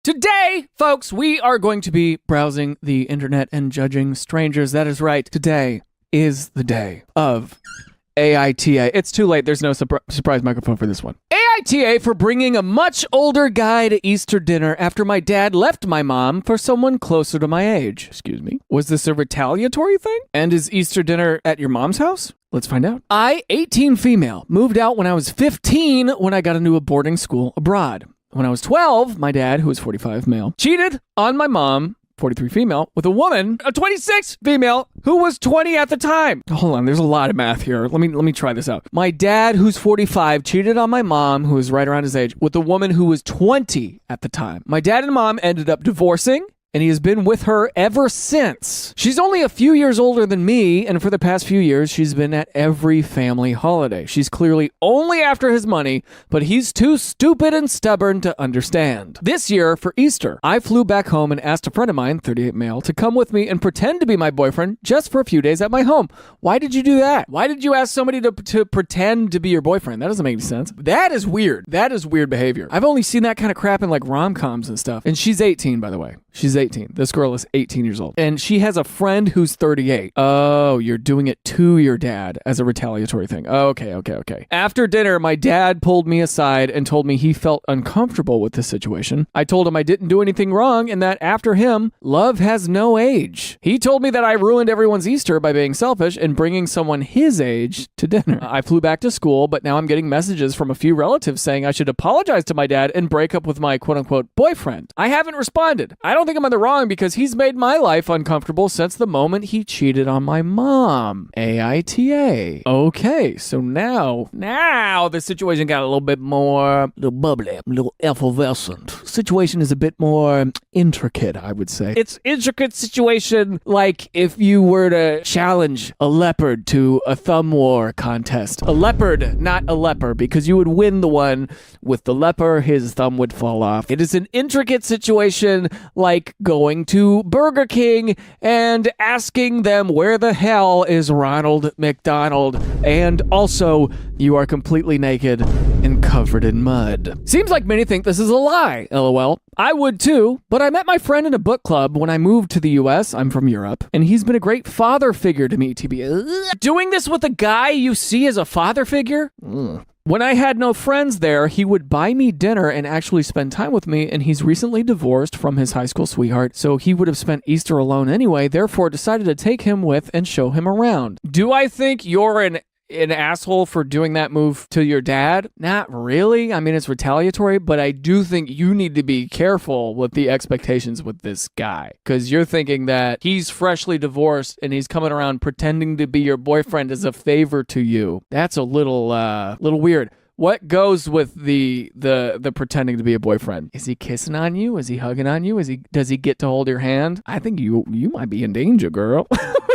Today, folks, we are going to be browsing the internet and judging strangers. That is right. Today is the day of AITA. It's too late. There's no surprise microphone for this one. AITA for bringing a much older guy to Easter dinner after my dad left my mom for someone closer to my age. Excuse me. Was this a retaliatory thing? And is Easter dinner at your mom's house? Let's find out. I, 18 female, moved out when I was 15 when I got into a boarding school abroad. When I was 12, my dad, who was 45 male, cheated on my mom, 43 female, with a woman, a 26 female, who was 20 at the time. Hold on, there's a lot of math here. Let me try this out. My dad, who's 45, cheated on my mom, who was right around his age, with a woman who was 20 at the time. My dad and mom ended up divorcing, and he has been with her ever since. She's only a few years older than me, and for the past few years, she's been at every family holiday. She's clearly only after his money, but he's too stupid and stubborn to understand. This year, for Easter, I flew back home and asked a friend of mine, 38 male, to come with me and pretend to be my boyfriend just for a few days at my home. Why did you do that? Why did you ask somebody to pretend to be your boyfriend? That doesn't make any sense. That is weird. That is weird behavior. I've only seen that kind of crap in like rom-coms and stuff. And she's 18, by the way. She's 18. This girl is 18 years old. And she has a friend who's 38. Oh, you're doing it to your dad as a retaliatory thing. Okay. After dinner, my dad pulled me aside and told me he felt uncomfortable with this situation. I told him I didn't do anything wrong and that after him, love has no age. He told me that I ruined everyone's Easter by being selfish and bringing someone his age to dinner. I flew back to school, but now I'm getting messages from a few relatives saying I should apologize to my dad and break up with my quote-unquote boyfriend. I haven't responded. I don't think I'm in the wrong because he's made my life uncomfortable since the moment he cheated on my mom. AITA. Okay, so now the situation got a little bit more, a little bubbly, a little effervescent. Situation is a bit more intricate, I would say. It's intricate situation like if you were to challenge a leopard to a thumb war contest. A leopard, not a leper, because you would win the one with the leper, his thumb would fall off. It is an intricate situation like going to Burger King and asking them where the hell is Ronald McDonald, and also you are completely naked and covered in mud. Seems like many think this is a lie, LOL. I would too, but I met my friend in a book club when I moved to the US. I'm from Europe, and he's been a great father figure to me, TB. Doing this with a guy you see as a father figure? When I had no friends there, he would buy me dinner and actually spend time with me, and he's recently divorced from his high school sweetheart, so he would have spent Easter alone anyway, therefore decided to take him with and show him around. Do I think you're an asshole for doing that move to your dad? Not really. I mean, it's retaliatory, but I do think you need to be careful with the expectations with this guy, because you're thinking that he's freshly divorced and he's coming around pretending to be your boyfriend as a favor to you. That's a little weird. What goes with the pretending to be a boyfriend? Is he kissing on you? Is he hugging on you? Does he get to hold your hand? I think you might be in danger, girl.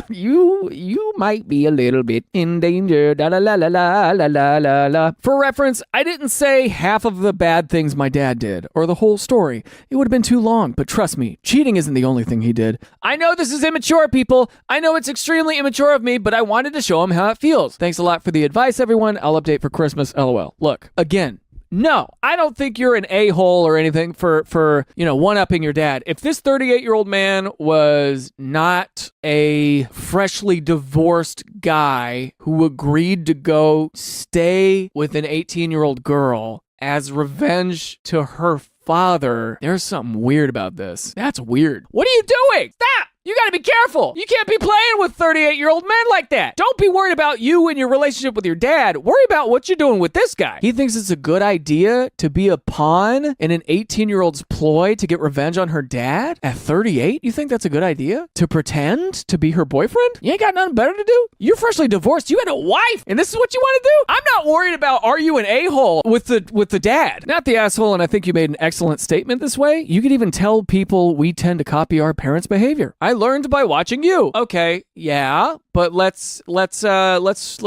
You might be a little bit in danger. Da la la la la la la la la. For reference, I didn't say half of the bad things my dad did or the whole story. It would have been too long, but trust me, cheating isn't the only thing he did. I know this is immature, people. I know it's extremely immature of me, but I wanted to show him how it feels. Thanks a lot for the advice, everyone. I'll update for Christmas, LOL. Look, again, no, I don't think you're an a-hole or anything for one-upping your dad. If this 38-year-old man was not a freshly divorced guy who agreed to go stay with an 18-year-old girl as revenge to her father, there's something weird about this. That's weird. What are you doing? Stop! You gotta be careful. You can't be playing with 38-year-old men like that. Don't be worried about you and your relationship with your dad. Worry about what you're doing with this guy. He thinks it's a good idea to be a pawn in an 18-year-old's ploy to get revenge on her dad at 38? You think that's a good idea? To pretend to be her boyfriend? You ain't got nothing better to do? You're freshly divorced. You had a wife, and this is what you want to do? I'm not worried about are you an a-hole with the dad. Not the asshole, and I think you made an excellent statement this way. You could even tell people we tend to copy our parents' behavior. I learned by watching you. Okay, yeah, but let's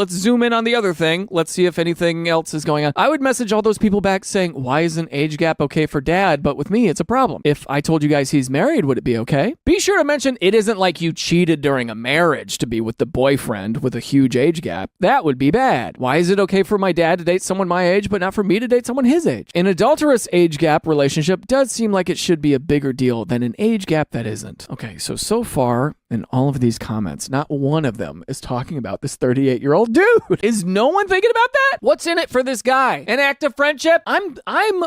zoom in on the other thing. Let's see if anything else is going on. I would message all those people back saying, why is an age gap okay for dad, but with me it's a problem? If I told you guys he's married, would it be okay? Be sure to mention it isn't like you cheated during a marriage to be with the boyfriend with a huge age gap. That would be bad. Why is it okay for my dad to date someone my age, but not for me to date someone his age? An adulterous age gap relationship does seem like it should be a bigger deal than an age gap that isn't. Okay, so far in all of these comments, not one of them is talking about this 38-year-old dude. Is no one thinking about that? What's in it for this guy? An act of friendship? I'm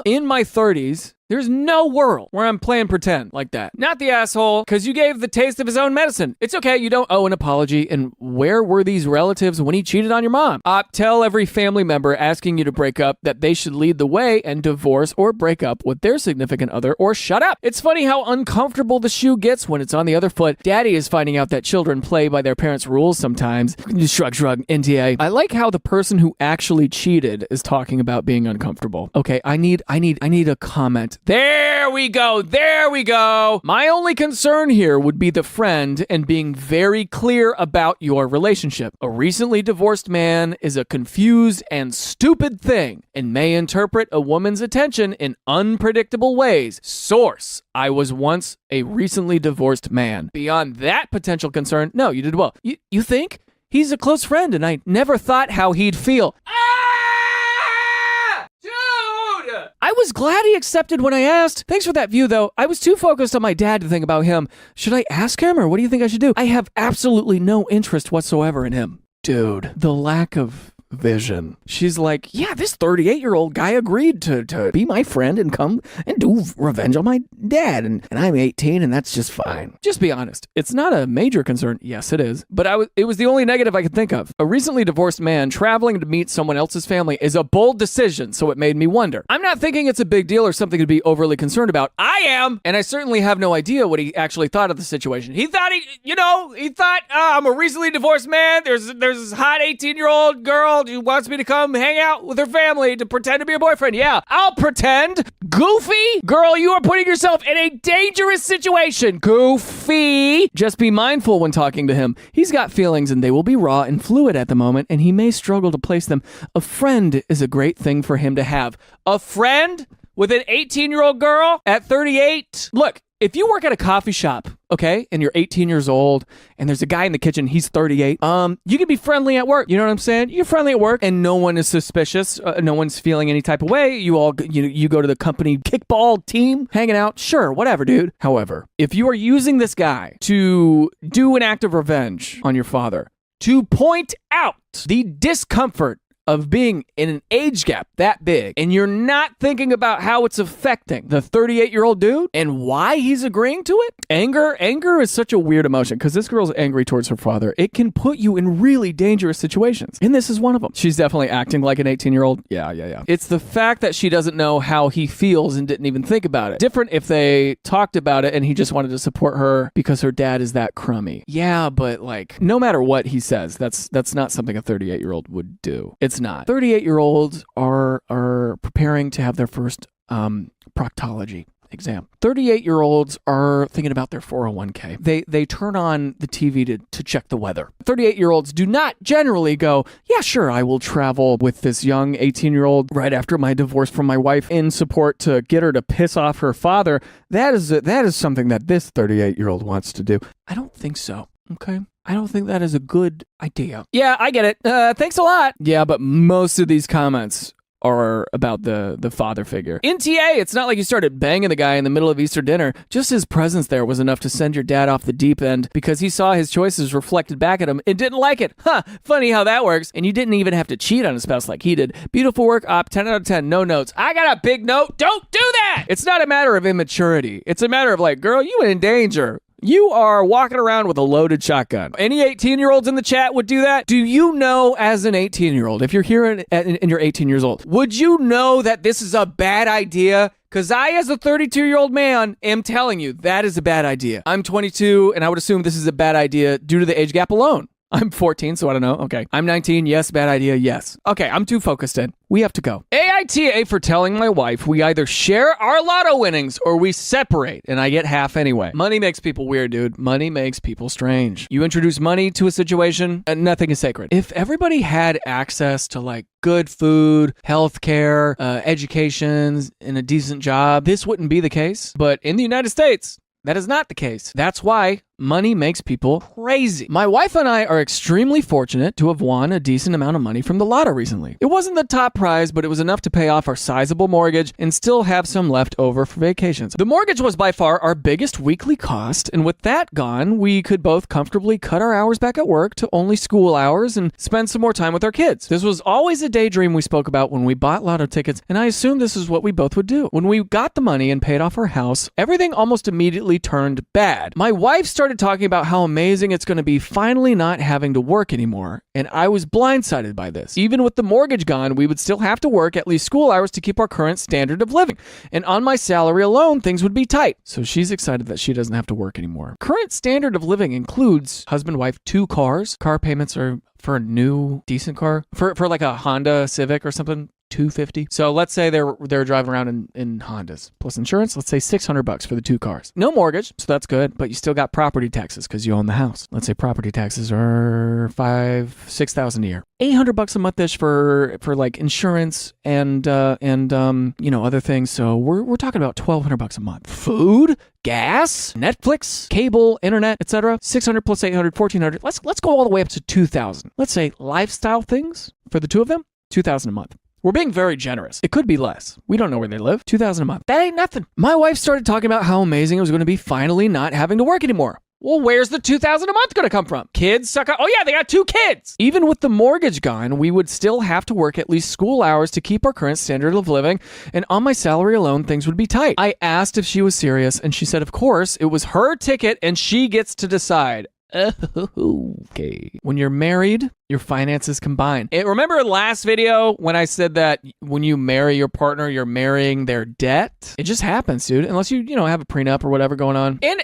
in my 30s. There's no world where I'm playing pretend like that. Not the asshole, because you gave the taste of his own medicine. It's okay, you don't owe an apology. And where were these relatives when he cheated on your mom? Tell every family member asking you to break up that they should lead the way and divorce or break up with their significant other, or shut up. It's funny how uncomfortable the shoe gets when it's on the other foot. Daddy is finding out that children play by their parents' rules sometimes. Shrug, NTA. I like how the person who actually cheated is talking about being uncomfortable. Okay, I need a comment. There we go. My only concern here would be the friend and being very clear about your relationship. A recently divorced man is a confused and stupid thing and may interpret a woman's attention in unpredictable ways. Source: I was once a recently divorced man. Beyond that potential concern, no, you did well. You think? He's a close friend and I never thought how he'd feel. I was glad he accepted when I asked. Thanks for that view, though. I was too focused on my dad to think about him. Should I ask him, or what do you think I should do? I have absolutely no interest whatsoever in him. Dude, the lack of vision. She's like, yeah, this 38-year-old guy agreed to be my friend and come and do revenge on my dad, and I'm 18 and that's just fine. Just be honest. It's not a major concern. Yes, it is. But it was the only negative I could think of. A recently divorced man traveling to meet someone else's family is a bold decision, so it made me wonder. I'm not thinking it's a big deal or something to be overly concerned about. I am! And I certainly have no idea what he actually thought of the situation. He thought I'm a recently divorced man. There's this hot 18-year-old girl who wants me to come hang out with her family to pretend to be her boyfriend. Yeah, I'll pretend. Goofy? Girl, you are putting yourself in a dangerous situation. Goofy. Just be mindful when talking to him. He's got feelings and they will be raw and fluid at the moment, and he may struggle to place them. A friend is a great thing for him to have. A friend with an 18-year-old girl at 38? Look, if you work at a coffee shop, okay, and you're 18 years old, and there's a guy in the kitchen, he's 38, you can be friendly at work. You know what I'm saying? You're friendly at work, and no one is suspicious. No one's feeling any type of way. You go to the company kickball team, hanging out. Sure, whatever, dude. However, if you are using this guy to do an act of revenge on your father, to point out the discomfort of being in an age gap that big, and you're not thinking about how it's affecting the 38-year-old dude and why he's agreeing to it. Anger is such a weird emotion, because this girl's angry towards her father. It can put you in really dangerous situations, and this is one of them. She's definitely acting like an 18-year-old. Yeah. It's the fact that she doesn't know how he feels and didn't even think about it. Different if they talked about it and he just wanted to support her because her dad is that crummy. Yeah, but like, no matter what he says, that's not something a 38-year-old would do. It's not. 38-year-olds are preparing to have their first proctology exam. 38-year-olds are thinking about their 401k. They turn on the TV to check the weather. 38-year-olds do not generally go, yeah, sure, I will travel with this young 18-year-old right after my divorce from my wife in support to get her to piss off her father. That is something that this 38-year-old wants to do. I don't think so. Okay. I don't think that is a good idea. Yeah, I get it. Thanks a lot. Yeah, but most of these comments are about the father figure. In TA, it's not like you started banging the guy in the middle of Easter dinner. Just his presence there was enough to send your dad off the deep end because he saw his choices reflected back at him and didn't like it. Huh, funny how that works. And you didn't even have to cheat on a spouse like he did. Beautiful work, Op, 10 out of 10, no notes. I got a big note. Don't do that! It's not a matter of immaturity. It's a matter of like, girl, you in danger. You are walking around with a loaded shotgun. Any 18-year-olds in the chat would do that? Do you know, as an 18-year-old, if you're here and you're 18 years old, would you know that this is a bad idea? Because I, as a 32-year-old man, am telling you that is a bad idea. I'm 22, and I would assume this is a bad idea due to the age gap alone. I'm 14, so I don't know. Okay. I'm 19. Yes. Bad idea. Yes. Okay. I'm too focused in. We have to go. AITA for telling my wife we either share our lotto winnings or we separate, and I get half anyway. Money makes people weird, dude. Money makes people strange. You introduce money to a situation, and nothing is sacred. If everybody had access to like good food, healthcare, education, and a decent job, this wouldn't be the case. But in the United States, that is not the case. That's why money makes people crazy. My wife and I are extremely fortunate to have won a decent amount of money from the lotto recently. It wasn't the top prize, but it was enough to pay off our sizable mortgage and still have some left over for vacations. The mortgage was by far our biggest weekly cost, and with that gone, we could both comfortably cut our hours back at work to only school hours and spend some more time with our kids. This was always a daydream we spoke about when we bought lotto tickets, and I assumed this is what we both would do. When we got the money and paid off our house, everything almost immediately turned bad. My wife started talking about how amazing it's going to be finally not having to work anymore, and I was blindsided by this. Even with the mortgage gone, we would still have to work at least school hours to keep our current standard of living, and on my salary alone, things would be tight. So she's excited that she doesn't have to work anymore. Current standard of living includes husband, wife, 2 cars. Car payments are for a new decent car, for like a Honda Civic or something, $250. So let's say they're driving around in Hondas plus insurance. Let's say $600 for the 2 cars. No mortgage, so that's good. But you still got property taxes because you own the house. Let's say property taxes are $6,000 a year. $800 a month-ish for like insurance and other things. So we're talking about $1,200 a month. Food, gas, Netflix, cable, internet, etc. $600 plus $800, $1,400. Let's go all the way up to $2,000. Let's say lifestyle things for the 2 of them, $2,000 a month. We're being very generous. It could be less. We don't know where they live. $2,000 a month. That ain't nothing. My wife started talking about how amazing it was going to be finally not having to work anymore. Well, where's the $2,000 a month going to come from? Kids suck up. Oh yeah, they got 2 kids. Even with the mortgage gone, we would still have to work at least school hours to keep our current standard of living, and on my salary alone, things would be tight. I asked if she was serious, and she said, of course, it was her ticket, and she gets to decide. Okay. When you're married, your finances combine. Remember last video when I said that when you marry your partner, you're marrying their debt? It just happens, dude. Unless you have a prenup or whatever going on. And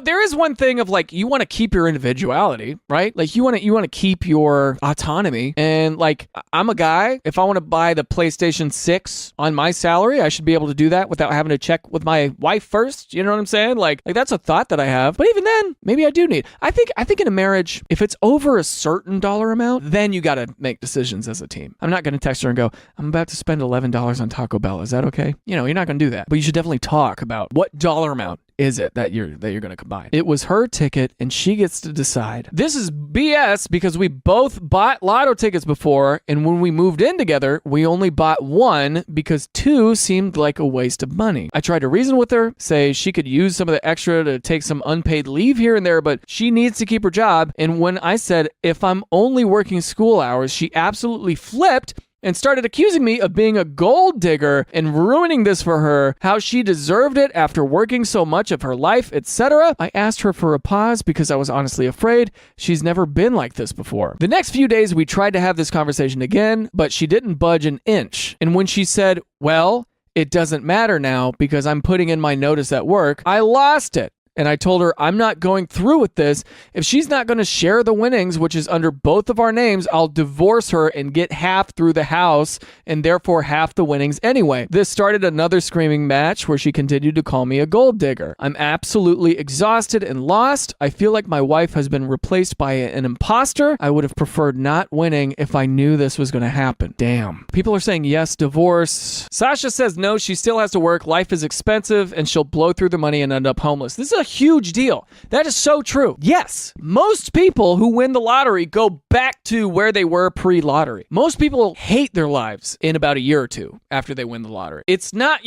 there is one thing of like, you want to keep your individuality, right? Like you want to keep your autonomy. And like, I'm a guy. If I want to buy the PlayStation 6 on my salary, I should be able to do that without having to check with my wife first. You know what I'm saying? Like that's a thought that I have. But even then, maybe I do need. I think in a marriage, if it's over a certain dollar amount, then you got to make decisions as a team. I'm not going to text her and go, I'm about to spend $11 on Taco Bell. Is that okay? You're not going to do that. But you should definitely talk about what dollar amount is it that you're going to combine. It was her ticket and she gets to decide. This is BS because we both bought lotto tickets before, and when we moved in together, we only bought 1 because 2 seemed like a waste of money. I tried to reason with her, say she could use some of the extra to take some unpaid leave here and there, but she needs to keep her job. And when I said, if I'm only working school hours, she absolutely flipped and started accusing me of being a gold digger and ruining this for her, how she deserved it after working so much of her life, etc. I asked her for a pause because I was honestly afraid. She's never been like this before. The next few days, we tried to have this conversation again, but she didn't budge an inch. And when she said, well, it doesn't matter now because I'm putting in my notice at work, I lost it. And I told her, I'm not going through with this. If she's not going to share the winnings, which is under both of our names, I'll divorce her and get half through the house and therefore half the winnings anyway. This started another screaming match where she continued to call me a gold digger. I'm absolutely exhausted and lost. I feel like my wife has been replaced by an imposter. I would have preferred not winning if I knew this was going to happen. Damn. People are saying yes, divorce. Sasha says no, she still has to work. Life is expensive and she'll blow through the money and end up homeless. This is a huge deal. That is so true. Yes, most people who win the lottery go back to where they were pre-lottery. Most people hate their lives in about a year or 2 after they win the lottery. It's not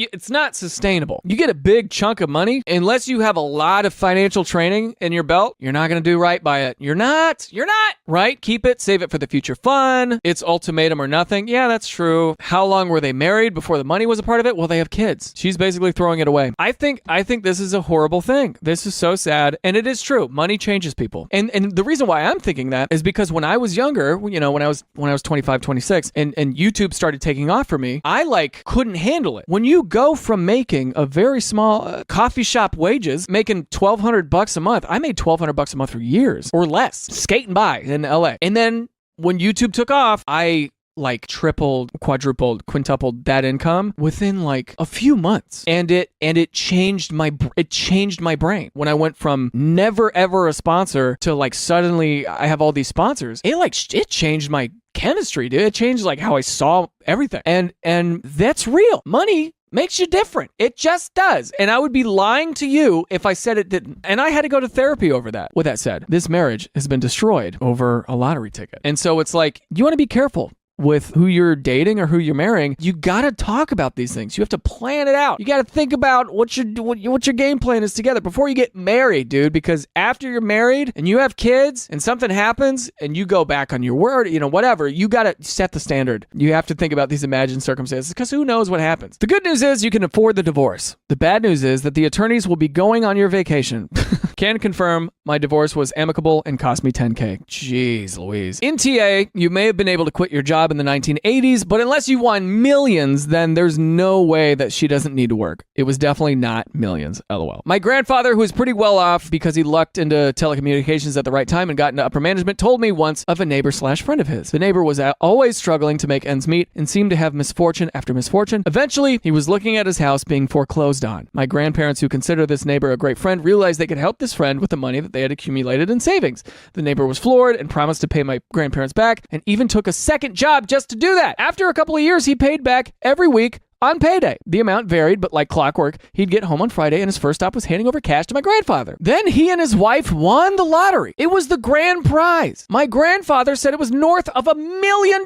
sustainable. You get a big chunk of money, unless you have a lot of financial training in your belt, you're not going to do right by it. You're not, right? Keep it, save it for the future fun. It's ultimatum or nothing. Yeah, that's true. How long were they married before the money was a part of it? Well, they have kids. She's basically throwing it away. I think this is a horrible thing. This is so sad. And it is true. Money changes people. And the reason why I'm thinking that is because when I was younger, you know, when I was 25, 26, and YouTube started taking off for me, I like couldn't handle it. When you go from making a very small coffee shop wages, making $1,200 a month, I made $1,200 a month for years or less, skating by in LA. And then when YouTube took off, I like tripled, quadrupled, quintupled that income within like a few months. And it changed my brain. When I went from never ever a sponsor to like suddenly I have all these sponsors, it changed my chemistry, dude. It changed like how I saw everything. And that's real. Money makes you different. It just does. And I would be lying to you if I said it didn't. And I had to go to therapy over that. With that said, this marriage has been destroyed over a lottery ticket. And so it's like, you want to be careful with who you're dating or who you're marrying. You got to talk about these things. You have to plan it out. You got to think about what your game plan is together before you get married, dude, because after you're married and you have kids and something happens and you go back on your word, you know, whatever, you got to set the standard. You have to think about these imagined circumstances because who knows what happens. The good news is you can afford the divorce. The bad news is that the attorneys will be going on your vacation. Can confirm my divorce was amicable and cost me $10K. Jeez Louise. In TA, you may have been able to quit your job in the 1980s, but unless you won millions, then there's no way that she doesn't need to work. It was definitely not millions, LOL. My grandfather, who was pretty well off because he lucked into telecommunications at the right time and got into upper management, told me once of a neighbor/friend of his. The neighbor was always struggling to make ends meet and seemed to have misfortune after misfortune. Eventually, he was looking at his house being foreclosed on. My grandparents, who consider this neighbor a great friend, realized they could help this friend with the money that they had accumulated in savings. The neighbor was floored and promised to pay my grandparents back and even took a second job just to do that. After a couple of years, he paid back every week on payday. The amount varied, but like clockwork, he'd get home on Friday and his first stop was handing over cash to my grandfather. Then he and his wife won the lottery. It was the grand prize. My grandfather said it was north of $1 million.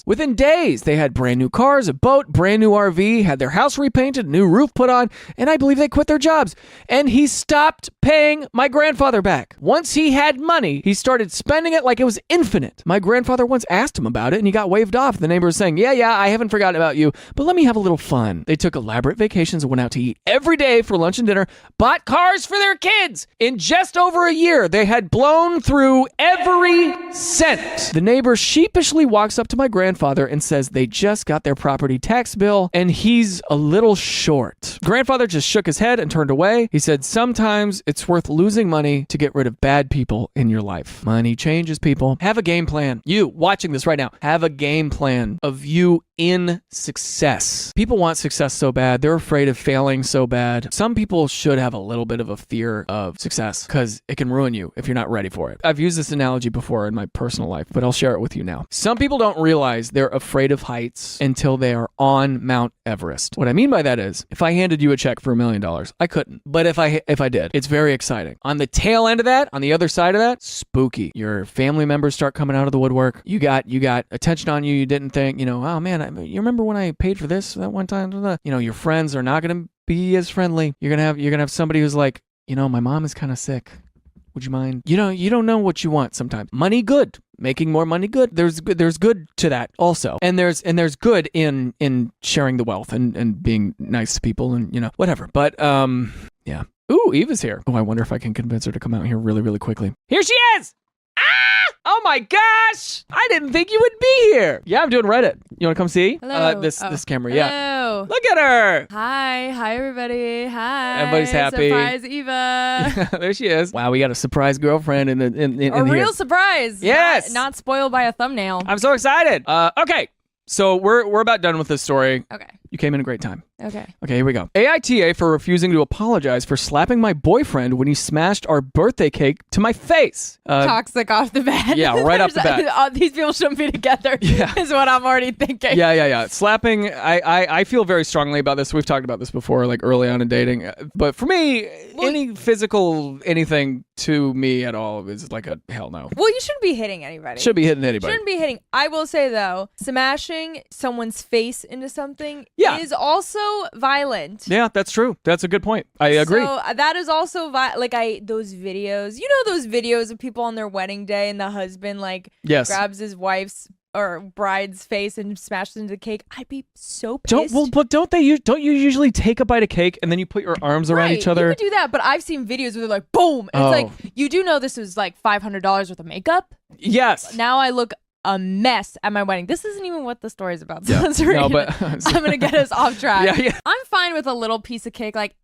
Within days, they had brand new cars, a boat, brand new RV, had their house repainted, a new roof put on, and I believe they quit their jobs. And he stopped paying my grandfather back. Once he had money, he started spending it like it was infinite. My grandfather once asked him about it and he got waved off. The neighbor was saying, yeah, I haven't forgotten about you, but let me have a little fun. They took elaborate vacations and went out to eat every day for lunch and dinner, bought cars for their kids. In just over a year, they had blown through every cent. The neighbor sheepishly walks up to my grandfather and says they just got their property tax bill and he's a little short. Grandfather just shook his head and turned away. He said, sometimes it's worth losing money to get rid of bad people in your life. Money changes people. Have a game plan. You watching this right now, have a game plan of you in success. People want success so bad. They're afraid of failing so bad. Some people should have a little bit of a fear of success because it can ruin you if you're not ready for it. I've used this analogy before in my personal life, but I'll share it with you now. Some people don't realize they're afraid of heights until they are on Mount Everest. What I mean by that is, if I handed you a check for $1 million, I couldn't. But if I did, it's very exciting. On the tail end of that, on the other side of that, spooky. Your family members start coming out of the woodwork. You got attention on you. You didn't think, oh man, you remember when I paid for this that one time? Your friends are not going to be as friendly. You're going to have somebody who's like, my mom is kind of sick. Would you mind? You don't know what you want sometimes. Money good. Making more money good. There's good to that also. And there's good in sharing the wealth and being nice to people and whatever. But yeah. Ooh, Eva's here. Oh, I wonder if I can convince her to come out here really, really quickly. Here she is! Oh my gosh! I didn't think you would be here. Yeah, I'm doing Reddit. You want to come see? Hello. This camera, Hello. Yeah. Look at her. Hi everybody. Hi. Everybody's happy. Surprise Eva. There she is. Wow, we got a surprise girlfriend in A real here. Surprise. Yes. Not spoiled by a thumbnail. I'm so excited. Okay, so we're about done with this story. Okay. You came in a great time. Okay, here we go. AITA for refusing to apologize for slapping my boyfriend when he smashed our birthday cake to my face. Toxic off the bat. Yeah, right off the bat. These people shouldn't be together. Yeah. Is what I'm already thinking. Yeah. Slapping, I feel very strongly about this. We've talked about this before, like early on in dating. But for me, any physical anything to me at all is like a hell no. Well, you shouldn't be hitting anybody. Should be hitting anybody. Shouldn't be hitting. I will say though, smashing someone's face into something is also violent. Yeah, that's true. That's a good point. I agree. So that is also those videos. Those videos of people on their wedding day and the husband grabs his wife's or bride's face and smashed into the cake, I'd be so pissed. Don't you usually take a bite of cake and then you put your arms around each other? You could do that, but I've seen videos where they're like, boom, and it's like, you do know this was like $500 worth of makeup? Yes. Now I look a mess at my wedding. This isn't even what the story's about. So I'm gonna get us off track. Yeah. I'm fine with a little piece of cake, like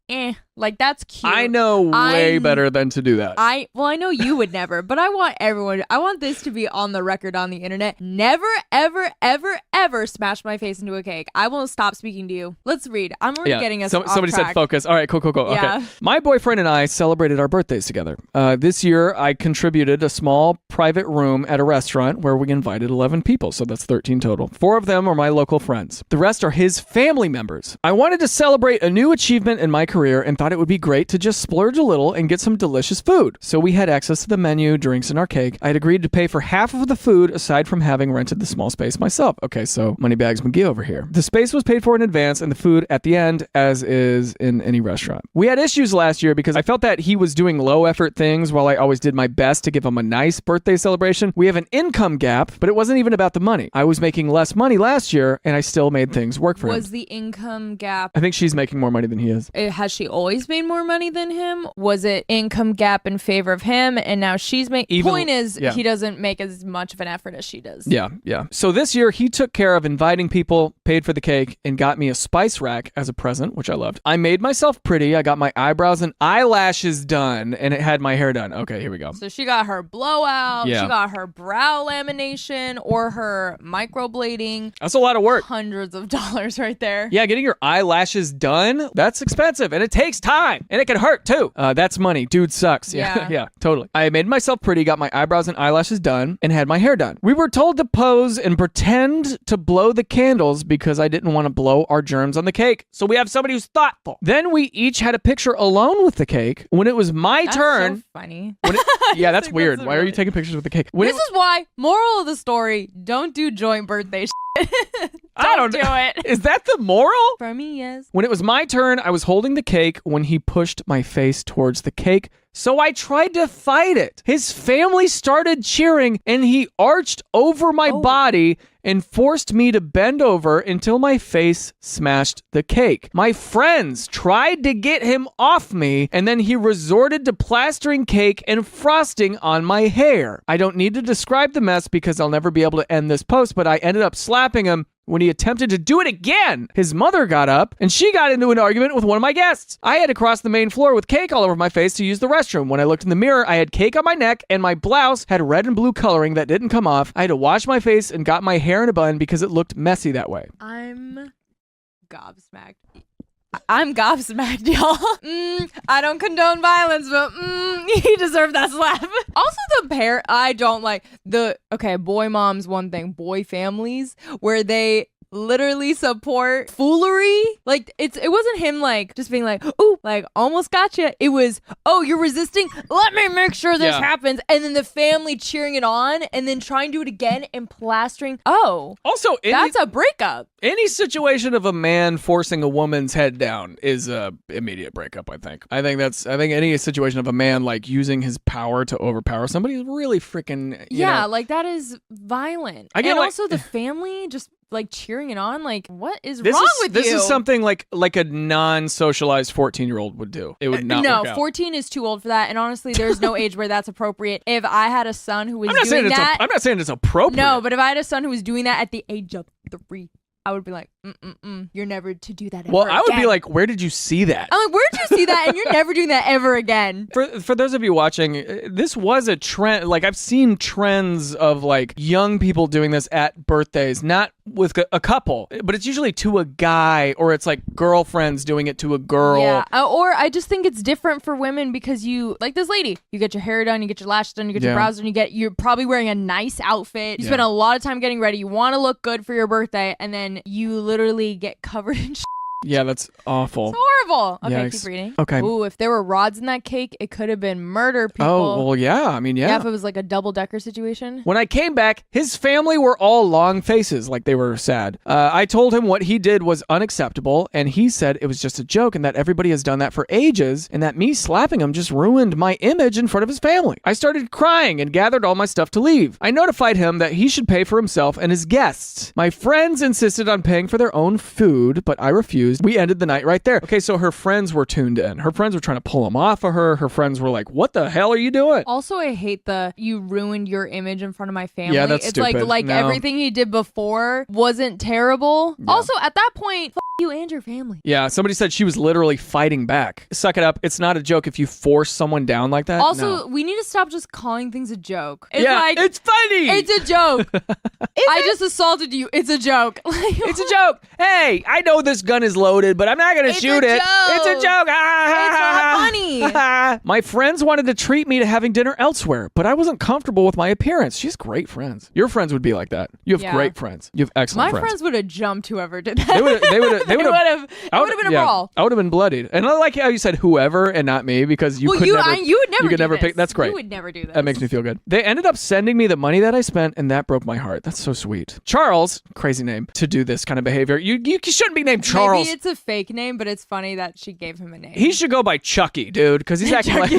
that's cute. I know way better than to do that. I know you would never, but I want this to be on the record on the internet. Never, ever, ever, ever smash my face into a cake. I will stop speaking to you. Let's read. I'm already getting us off Somebody track. said focus. All right, cool. Yeah. Okay. My boyfriend and I celebrated our birthdays together. This year, I contributed a small private room at a restaurant where we invited 11 people, so that's 13 total. 4 of them are my local friends. The rest are his family members. I wanted to celebrate a new achievement in my career and thought it would be great to just splurge a little and get some delicious food. So we had access to the menu, drinks, and our cake. I had agreed to pay for half of the food aside from having rented the small space myself. Okay, so Moneybags McGee over here. The space was paid for in advance and the food at the end, as is in any restaurant. We had issues last year because I felt that he was doing low effort things while I always did my best to give him a nice birthday celebration. We have an income gap, but it wasn't even about the money. I was making less money last year and I still made things work for him. Was the income gap... I think she's making more money than he is. Has she always made more money than him? Was it income gap in favor of him and now she's making... Point is, he doesn't make as much of an effort as she does. Yeah. So this year he took care of inviting people, paid for the cake, and got me a spice rack as a present, which I loved. I made myself pretty. I got my eyebrows and eyelashes done and it had my hair done. Okay, here we go. So she got her blowout, Yeah. she got her brow lamination or her microblading. That's a lot of work. Hundreds of dollars right there. Yeah, getting your eyelashes done, that's expensive and it takes time and it can hurt too. That's money. Dude sucks. Yeah, yeah, totally. I made myself pretty, got my eyebrows and eyelashes done, and had my hair done. We were told to pose and pretend to blow the candles because I didn't want to blow our germs on the cake. So we have somebody who's thoughtful. Then we each had a picture alone with the cake. When it was my turn. So funny. Yeah, that's weird. Why are you taking pictures with the cake? This is why, moral of the story, don't do joint birthday Don't do it. Is that the moral? For me, yes. When it was my turn, I was holding the cake when he pushed my face towards the cake, so I tried to fight it. His family started cheering, and he arched over my body and forced me to bend over until my face smashed the cake. My friends tried to get him off me, and then he resorted to plastering cake and frosting on my hair. I don't need to describe the mess because I'll never be able to end this post, but I ended up slapping him when he attempted to do it again. His mother got up and she got into an argument with one of my guests. I had to cross the main floor with cake all over my face to use the restroom. When I looked in the mirror, I had cake on my neck and my blouse had red and blue coloring that didn't come off. I had to wash my face and got my hair in a bun because it looked messy that way. I'm gobsmacked. I'm gobsmacked, y'all. I don't condone violence, but he deserved that slap. Also, the pair, I don't like boy mom's one thing, boy families, where they literally support foolery. Like, it wasn't him, like, just being like, ooh, like, almost gotcha. It was, oh, you're resisting? Let me make sure this happens. And then the family cheering it on and then trying to do it again and plastering. Oh. Also, that's a breakup. Any situation of a man forcing a woman's head down is a immediate breakup, I think. I think any situation of a man, like, using his power to overpower somebody is really freaking, you know. Like, that is violent. And also the family just, like, cheering it on. Like, what is wrong with you? This is something like a non-socialized 14-year-old would do. It would not work out. 14 is too old for that. And honestly, there's no age where that's appropriate. If I had a son who was doing that... I'm not saying it's appropriate. No, but if I had a son who was doing that at the age of 3... I would be like, you're never to do that ever again. I would be like, where did you see that? I'm like, where did you see that? And you're never doing that ever again. For those of you watching, this was a trend. Like, I've seen trends of, like, young people doing this at birthdays, not with a couple, but it's usually to a guy, or it's like girlfriends doing it to a girl. Yeah, or I just think it's different for women because you, like this lady, you get your hair done, you get your lashes done, you get your brows done, you're probably wearing a nice outfit. You spend a lot of time getting ready. You want to look good for your birthday, and then you literally get covered in shit Yeah, that's awful. It's horrible. Okay, Yikes. keep reading. Okay. Ooh, if there were rods in that cake, it could have been murder, people. Oh, well, yeah. I mean, Yeah, if it was like a double-decker situation. When I came back, his family were all long faces, like they were sad. I told him what he did was unacceptable, and he said it was just a joke and that everybody has done that for ages, and that me slapping him just ruined my image in front of his family. I started crying and gathered all my stuff to leave. I notified him that he should pay for himself and his guests. My friends insisted on paying for their own food, but I refused. We ended the night right there. Okay, so her friends were tuned in. Her friends were trying to pull him off of her. Her friends were like, what the hell are you doing? Also, I hate the you ruined your image in front of my family. Yeah, that's it's stupid. like No. everything he did before wasn't terrible. Yeah. Also, at that point, you and your family. Yeah, somebody said she was literally fighting back. Suck it up. It's not a joke if you force someone down like that. Also, No. we need to stop just calling things a joke. It's Yeah, like, it's funny. it's a joke. I just assaulted you. It's a joke. It's a joke. Hey, I know this gun is loaded, but I'm not going to It's shoot a it. joke. It's a joke. It's not funny. My friends wanted to treat me to having dinner elsewhere, but I wasn't comfortable with my appearance. She has great friends. Your friends would be like that. You have Yeah. great friends. You have excellent My friends. friends would have jumped whoever did that. They would have. It would have been a brawl. I would have been bloodied. And I like how you said whoever and not me because you Well, could never. you would never. You could do never this. pick. That's great. You would never do that. That makes me feel good. They ended up sending me the money that I spent, and that broke my heart. That's so sweet. Charles, crazy name to do this kind of behavior. You shouldn't be named Charles. Maybe it's a fake name, but it's funny that she gave him a name. He should go by Chucky, dude, because he's acting like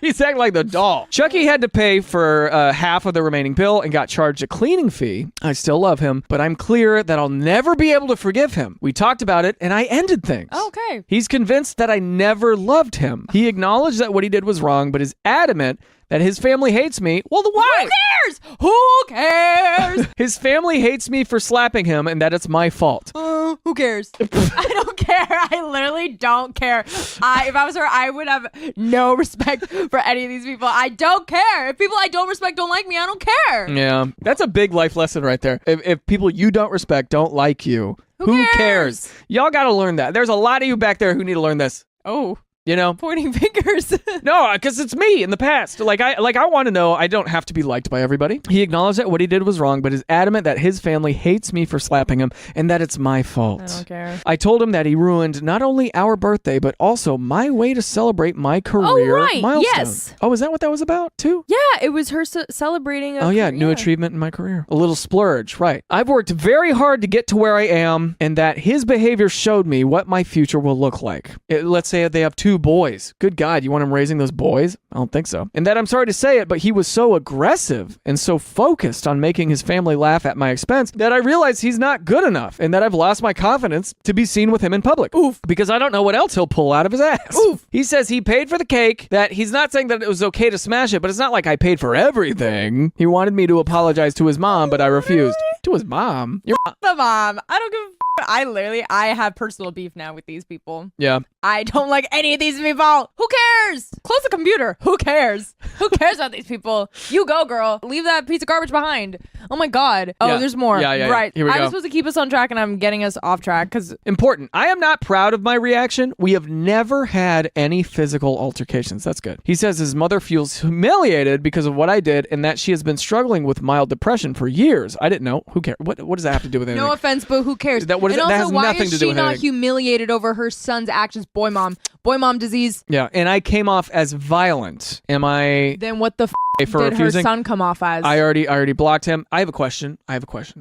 he's acting like the doll. Chucky had to pay for half of the remaining bill and got charged a cleaning fee. I still love him, but I'm clear that I'll never be able to forgive him. We talked about it, and I ended things. Okay. He's convinced that I never loved him. He acknowledged that what he did was wrong, but is adamant that his family hates me. Well, why? Who cares? Who cares? His family hates me for slapping him and that it's my fault. Who cares? I don't care. I literally don't care. If I was her, I would have no respect for any of these people. I don't care. If people I don't respect don't like me, I don't care. Yeah, that's a big life lesson right there. If people you don't respect don't like you, who cares? Y'all got to learn that. There's a lot of you back there who need to learn this. Oh. You know, Pointing fingers. no, because it's me in the past. Like I want to know. I don't have to be liked by everybody. He acknowledged that what he did was wrong, but is adamant that his family hates me for slapping him and that it's my fault. I don't care. I told him that he ruined not only our birthday, but also my way to celebrate my career right. milestone. Yes. Oh, is that what that was about too? Yeah, it was her celebrating. Oh yeah, new achievement in my career. A little splurge, right. I've worked very hard to get to where I am, and that his behavior showed me what my future will look like. Let's say they have 2 boys. Good God, you want him raising those boys? I don't think so. And that I'm sorry to say it, but he was so aggressive and so focused on making his family laugh at my expense that I realized he's not good enough and that I've lost my confidence to be seen with him in public. Oof. Because I don't know what else he'll pull out of his ass. Oof. He says he paid for the cake, that he's not saying that it was okay to smash it, but it's not like I paid for everything. He wanted me to apologize to his mom, but I refused. To his mom? Your The mom. I don't give a I have personal beef now with these people. Yeah. I don't like any of these people. Who cares? Close the computer. Who cares? Who cares about these people? You go, girl. Leave that piece of garbage behind. Oh my God. Oh, Yeah. there's more. Yeah. Right. Here we I go. was supposed to keep us on track and I'm getting us off track because Important. I am not proud of my reaction. We have never had any physical altercations. That's good. He says his mother feels humiliated because of what I did and that she has been struggling with mild depression for years. I didn't know. Who cares? What does that have to do with anything? no offense, but who cares? That and also, has why nothing is to do she with not anything. humiliated over her son's actions? Boy mom disease. Yeah, and I came off as violent. Am I Then what the for did her refusing? son come off as? I already blocked him. I have a question.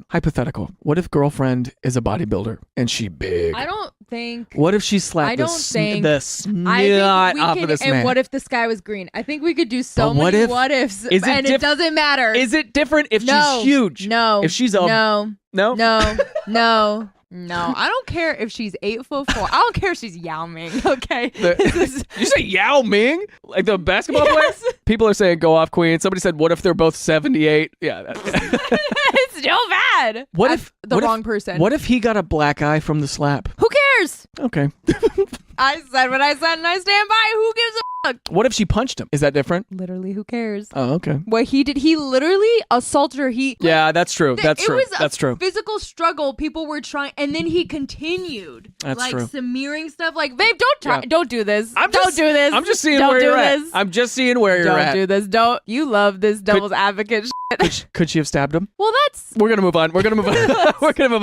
Hypothetical. What if girlfriend is a bodybuilder and she big? I don't think. What if she slapped I don't think- the I snot think we off can, of this and man? what if the sky was green? I think we could do so But what many if- what ifs, is it and it doesn't matter. Is it different if No. she's huge? No. If she's a no, no? no. I don't care if she's 8'4". I don't care if she's Yao Ming. Okay. You say Yao Ming? Like the basketball Yes. player? People are saying go off queen. Somebody said, what if they're both 78? Yeah. It's still bad. What I'm if the what if- wrong person? What if he got a black eye from the slap? Who cares? Okay. I said what I said and I stand by. Who gives a fuck? What if she punched him? Is that different? Literally, who cares? Oh, okay. What he did, he literally assaulted her. Yeah, that's true. That's true. It was That's a true. physical struggle. People were trying, and then he continued. That's like true. smearing stuff. Like, babe, don't try. Yeah. Don't do this. I'm Don't just- do this. I'm just seeing Don't where do you're this. at. I'm just seeing where you're Don't at. do this. Don't. You love this devil's advocate. Could she have stabbed him? Well, that's... We're gonna move on. We're gonna move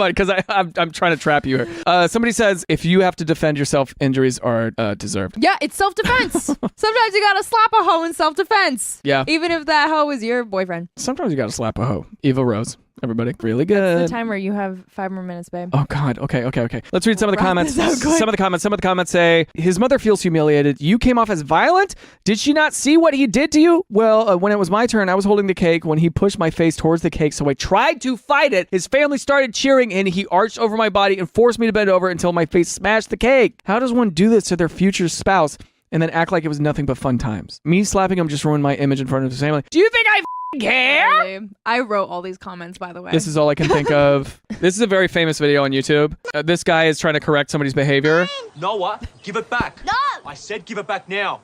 on because I'm trying to trap you here. Somebody says if you have to defend yourself, injuries are deserved. Yeah, it's self-defense. Sometimes you gotta slap a hoe in self-defense. Yeah. Even if that hoe is your boyfriend. Sometimes you gotta slap a hoe. Eva Rose. Everybody, really good. It's the time where you have 5 more minutes, babe. Oh God. Okay. Let's read some of the comments. this out quick. Some of the comments say his mother feels humiliated. You came off as violent. Did she not see what he did to you? Well, when it was my turn, I was holding the cake when he pushed my face towards the cake. So I tried to fight it. His family started cheering and he arched over my body and forced me to bend over until my face smashed the cake. How does one do this to their future spouse and then act like it was nothing but fun times? Me slapping him just ruined my image in front of his family. Do you think I care? I wrote all these comments, by the way. This is all I can think of. This is a very famous video on YouTube. This guy is trying to correct somebody's behavior. Noah, give it back. No! I said give it back now.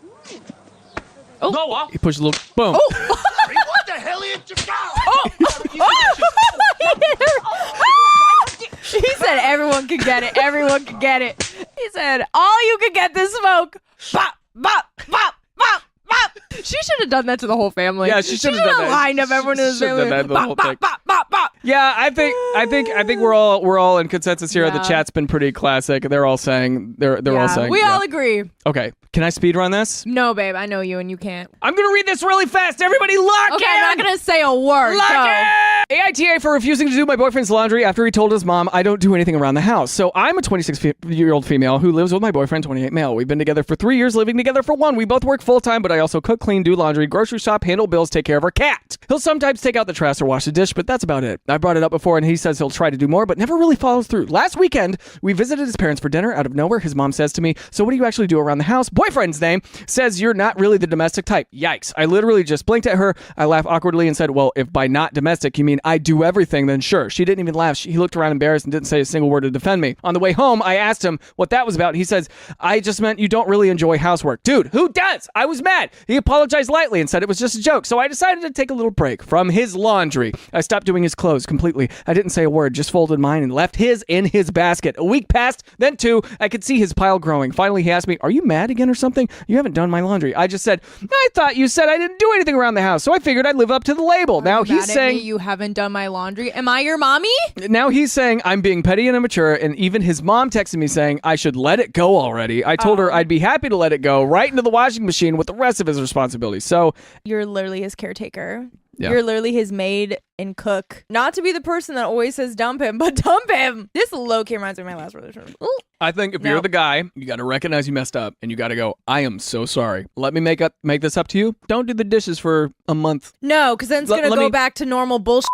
Oh. Noah! He pushed a little boom. Oh! What the hell are you He said everyone can get it. Everyone can get it. He said all you can get this smoke. Bop, bop, bop, bop, bop. She should have done that to the whole family. Yeah, she should have done that. Lined up everyone in his She should have family. done that the whole thing. Bop, bop, bop. Yeah, I think we're all in consensus here. The Yeah. chat's been pretty classic. They're all saying they're all saying. We yeah. all agree. Okay, can I speed run this? No, babe, I know you and you can't. I'm gonna read this really fast. Everybody, lock Okay, in. I'm not gonna say a word. Lock Go. in. AITA for refusing to do my boyfriend's laundry after he told his mom I don't do anything around the house. So I'm a 26-year-old female who lives with my boyfriend, 28 male. We've been together for 3 years, living together for 1. We both work full time, but I also cook, clean, do laundry, grocery shop, handle bills, take care of our cat. He'll sometimes take out the trash or wash the dish, but that's about it. I brought it up before and he says he'll try to do more, but never really follows through. Last weekend, we visited his parents for dinner. Out of nowhere, his mom says to me, so what do you actually do around the house? Boyfriend's name says you're not really the domestic type. Yikes. I literally just blinked at her. I laughed awkwardly and said, well, if by not domestic you mean I do everything, then sure. She didn't even laugh. He looked around embarrassed and didn't say a single word to defend me. On the way home, I asked him what that was about. He says, I just meant you don't really enjoy housework. Dude, who does? I was mad. He apologized lightly and said it was just a joke. So I decided to take a little break from his laundry. I stopped doing his clothes completely. I didn't say a word, just folded mine and left his in his basket. A week passed, then 2. I could see his pile growing. Finally, he asked me, are you mad again or something? You haven't done my laundry. I just said, I thought you said I didn't do anything around the house, so I figured I'd live up to the label. Now Mad he's at saying me, you haven't done my laundry. Am I your mommy? Now he's saying I'm being petty and immature, and even his mom texted me saying I should let it go already. I told her I'd be happy to let it go right into the washing machine with the rest of his responsibilities. So You're literally his caretaker. Yeah. You're literally his maid and cook. Not to be the person that always says dump him, but dump him. This low-key reminds me of my last relationship. Ooh. I think if you're the guy, you got to recognize you messed up, and you got to go, I am so sorry. Let me make this up to you. Don't do the dishes for a month. No, because then it's going to Let go me- back to normal bullshit.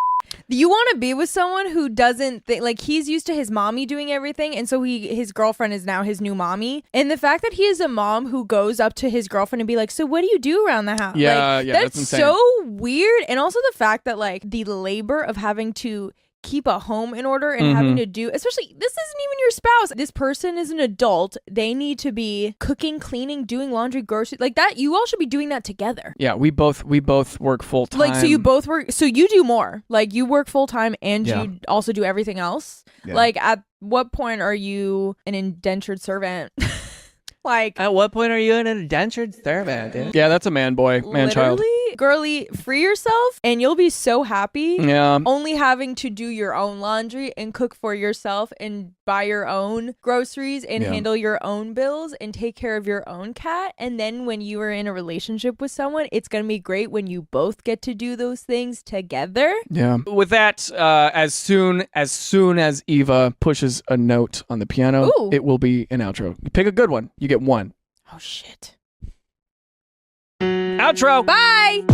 You want to be with someone who doesn't think, like, he's used to his mommy doing everything, and so his girlfriend is now his new mommy. And the fact that he is a mom who goes up to his girlfriend and be like, so what do you do around the house? Yeah, like, yeah, that's insane. so weird. And also the fact that, like, the labor of having to keep a home in order and having to do, especially, this isn't even your spouse. This person is an adult. They need to be cooking, cleaning, doing laundry, groceries, like that. You all should be doing that together. Yeah, we both work full time. Like, so you both work, so you do more. Like, you work full time and Yeah. you also do everything else. Yeah. Like, at what point are you an indentured servant? Like, At what point are you an indentured servant, dude? Yeah, that's a man boy, man child. literally, girly, free yourself and you'll be so happy. Yeah. Only having to do your own laundry and cook for yourself and buy your own groceries and Yeah. handle your own bills and take care of your own cat. And then when you are in a relationship with someone, it's going to be great when you both get to do those things together. Yeah. With that, as soon as Eva pushes a note on the piano, Ooh. it will be an outro. Pick a good one. You get one. Oh, shit. Outro. Bye.